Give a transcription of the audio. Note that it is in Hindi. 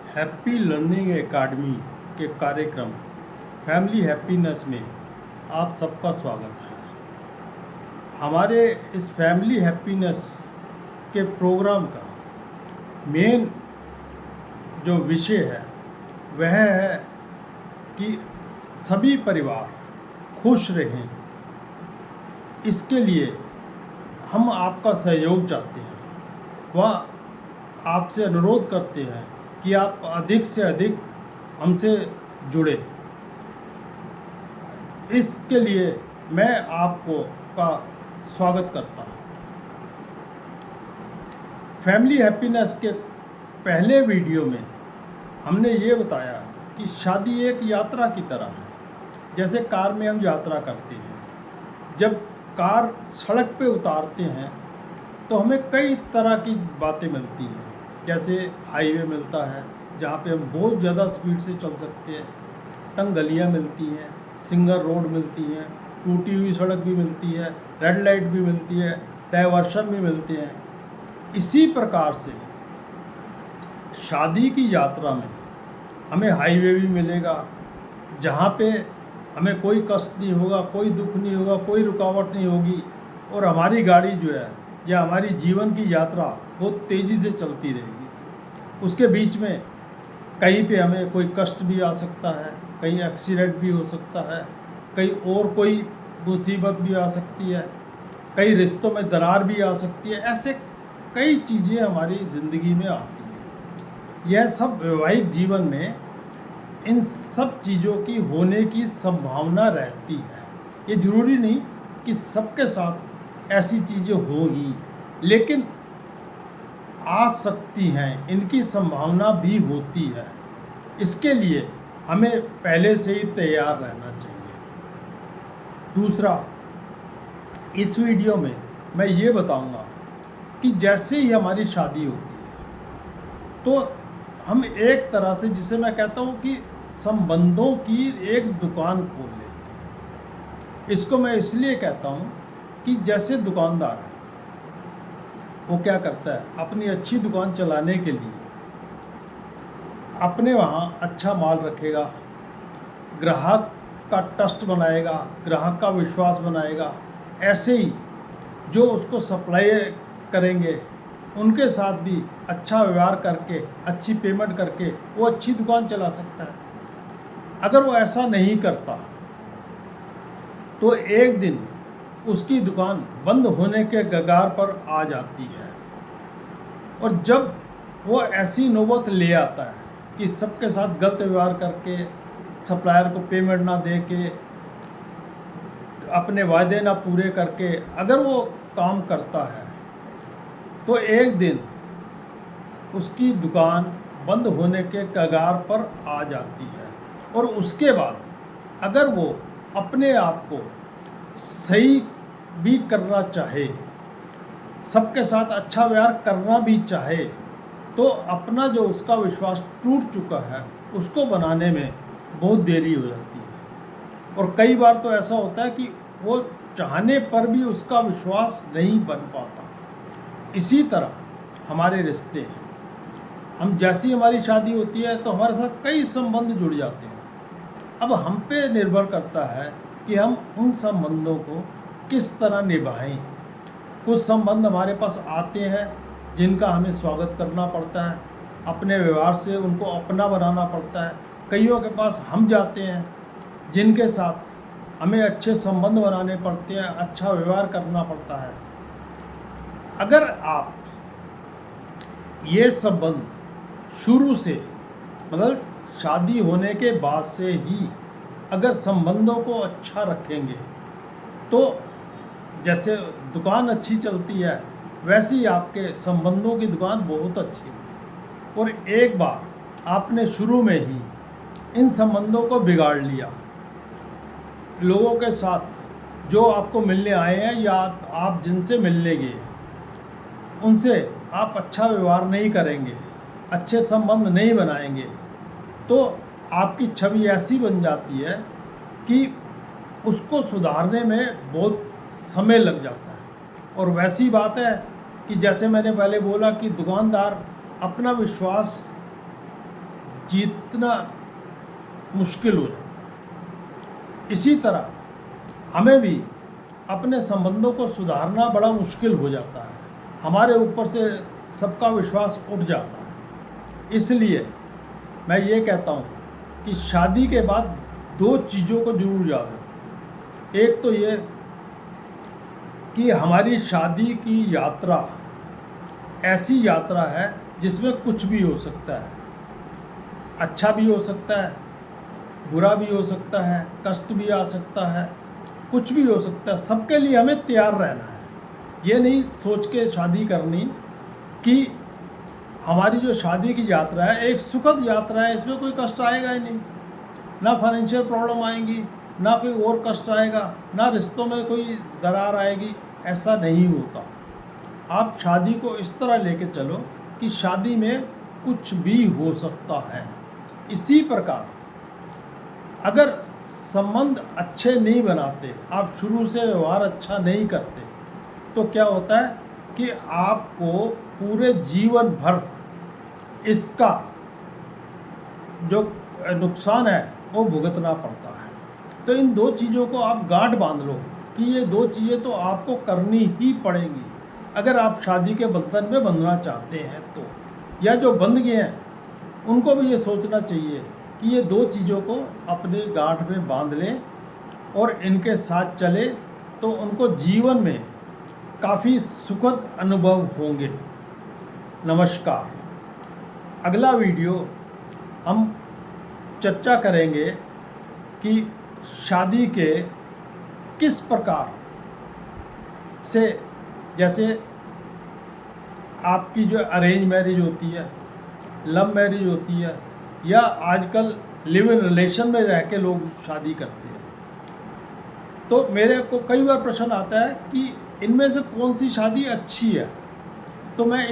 हैप्पी लर्निंग एकेडमी के कार्यक्रम फैमिली हैप्पीनेस में आप सबका स्वागत है। हमारे इस फैमिली हैप्पीनेस के प्रोग्राम का मेन जो विषय है वह है कि सभी परिवार खुश रहें। इसके लिए हम आपका सहयोग चाहते हैं व आपसे अनुरोध करते हैं कि आप अधिक से अधिक हमसे जुड़े। इसके लिए मैं आपको का स्वागत करता हूँ। फैमिली हैप्पीनेस के पहले वीडियो में हमने ये बताया कि शादी एक यात्रा की तरह है। जैसे कार में हम यात्रा करते हैं, जब कार सड़क पे उतारते हैं तो हमें कई तरह की बातें मिलती हैं। जैसे हाईवे मिलता है जहाँ पे हम बहुत ज़्यादा स्पीड से चल सकते हैं, तंग गलियाँ मिलती हैं, सिंगल रोड मिलती हैं, टूटी हुई सड़क भी मिलती है, रेड लाइट भी मिलती है, डाइवर्शन भी मिलते हैं। इसी प्रकार से शादी की यात्रा में हमें हाईवे भी मिलेगा जहाँ पे हमें कोई कष्ट नहीं होगा, कोई दुख नहीं होगा, कोई रुकावट नहीं होगी और हमारी गाड़ी जो है या हमारी जीवन की यात्रा बहुत तेज़ी से चलती रहेगी। उसके बीच में कहीं पे हमें कोई कष्ट भी आ सकता है, कहीं एक्सीडेंट भी हो सकता है, कहीं और कोई मुसीबत भी आ सकती है, कई रिश्तों में दरार भी आ सकती है। ऐसे कई चीज़ें हमारी ज़िंदगी में आती हैं। यह सब वैवाहिक जीवन में इन सब चीज़ों की होने की संभावना रहती है। ये ज़रूरी नहीं कि सबके साथ ऐसी चीज़ें हो ही, लेकिन आ सकती हैं, इनकी संभावना भी होती है। इसके लिए हमें पहले से ही तैयार रहना चाहिए। दूसरा, इस वीडियो में मैं ये बताऊंगा कि जैसे ही हमारी शादी होती है तो हम एक तरह से, जिसे मैं कहता हूँ कि संबंधों की एक दुकान खोल लेते हैं। इसको मैं इसलिए कहता हूँ कि जैसे दुकानदार है, वो क्या करता है, अपनी अच्छी दुकान चलाने के लिए अपने वहाँ अच्छा माल रखेगा, ग्राहक का ट्रस्ट बनाएगा, ग्राहक का विश्वास बनाएगा। ऐसे ही जो उसको सप्लाई करेंगे उनके साथ भी अच्छा व्यवहार करके, अच्छी पेमेंट करके वो अच्छी दुकान चला सकता है। अगर वो ऐसा नहीं करता तो एक दिन उसकी दुकान बंद होने के कगार पर आ जाती है। और जब वो ऐसी नौबत ले आता है कि सबके साथ गलत व्यवहार करके, सप्लायर को पेमेंट ना दे के, अपने वायदे ना पूरे करके अगर वो काम करता है तो एक दिन उसकी दुकान बंद होने के कगार पर आ जाती है। और उसके बाद अगर वो अपने आप को सही भी करना चाहे, सबके साथ अच्छा व्यवहार करना भी चाहे, तो अपना जो उसका विश्वास टूट चुका है उसको बनाने में बहुत देरी हो जाती है। और कई बार तो ऐसा होता है कि वो चाहने पर भी उसका विश्वास नहीं बन पाता। इसी तरह हमारे रिश्ते हैं। हम जैसी हमारी शादी होती है तो हमारे साथ कई संबंध जुड़ जाते हैं। अब हम पे निर्भर करता है कि हम उन संबंधों को किस तरह निभाएं। कुछ संबंध हमारे पास आते हैं जिनका हमें स्वागत करना पड़ता है, अपने व्यवहार से उनको अपना बनाना पड़ता है। कईयों के पास हम जाते हैं जिनके साथ हमें अच्छे संबंध बनाने पड़ते हैं, अच्छा व्यवहार करना पड़ता है। अगर आप ये संबंध शुरू से, मतलब शादी होने के बाद से ही अगर संबंधों को अच्छा रखेंगे तो जैसे दुकान अच्छी चलती है वैसे ही आपके संबंधों की दुकान बहुत अच्छी होगी। और एक बार आपने शुरू में ही इन संबंधों को बिगाड़ लिया, लोगों के साथ जो आपको मिलने आए हैं या आप जिनसे मिलने गए उनसे आप अच्छा व्यवहार नहीं करेंगे, अच्छे संबंध नहीं बनाएंगे, तो आपकी छवि ऐसी बन जाती है कि उसको सुधारने में बहुत समय लग जाता है। और वैसी बात है कि जैसे मैंने पहले बोला कि दुकानदार अपना विश्वास जीतना मुश्किल हो जाता है। इसी तरह हमें भी अपने संबंधों को सुधारना बड़ा मुश्किल हो जाता है। हमारे ऊपर से सबका विश्वास उठ जाता है। इसलिए मैं ये कहता हूँ कि शादी के बाद 2 चीज़ों को जरूर याद रखें। एक तो ये कि हमारी शादी की यात्रा ऐसी यात्रा है जिसमें कुछ भी हो सकता है। अच्छा भी हो सकता है, बुरा भी हो सकता है, कष्ट भी आ सकता है, कुछ भी हो सकता है। सबके लिए हमें तैयार रहना है। ये नहीं सोच के शादी करनी कि हमारी जो शादी की यात्रा है एक सुखद यात्रा है, इसमें कोई कष्ट आएगा ही नहीं, ना फाइनेंशियल प्रॉब्लम आएंगी, ना कोई और कष्ट आएगा, ना रिश्तों में कोई दरार आएगी। ऐसा नहीं होता। आप शादी को इस तरह लेके चलो कि शादी में कुछ भी हो सकता है। इसी प्रकार अगर संबंध अच्छे नहीं बनाते, आप शुरू से व्यवहार अच्छा नहीं करते, तो क्या होता है कि आपको पूरे जीवन भर इसका जो नुकसान है वो भुगतना पड़ता है। तो इन 2 चीज़ों को आप गांठ बांध लो कि ये 2 चीज़ें तो आपको करनी ही पड़ेंगी अगर आप शादी के बंधन में बंधना चाहते हैं तो। या जो बंध गए हैं उनको भी ये सोचना चाहिए कि ये 2 चीज़ों को अपने गांठ में बांध लें और इनके साथ चले तो उनको जीवन में काफ़ी सुखद अनुभव होंगे। नमस्कार। अगला वीडियो हम चर्चा करेंगे कि शादी के किस प्रकार से, जैसे आपकी जो अरेंज मैरिज होती है, लव मैरिज होती है, या आजकल लिव इन रिलेशन में रह के लोग शादी करते हैं। तो मेरे को कई बार प्रश्न आता है कि इनमें से कौन सी शादी अच्छी है। तो मैं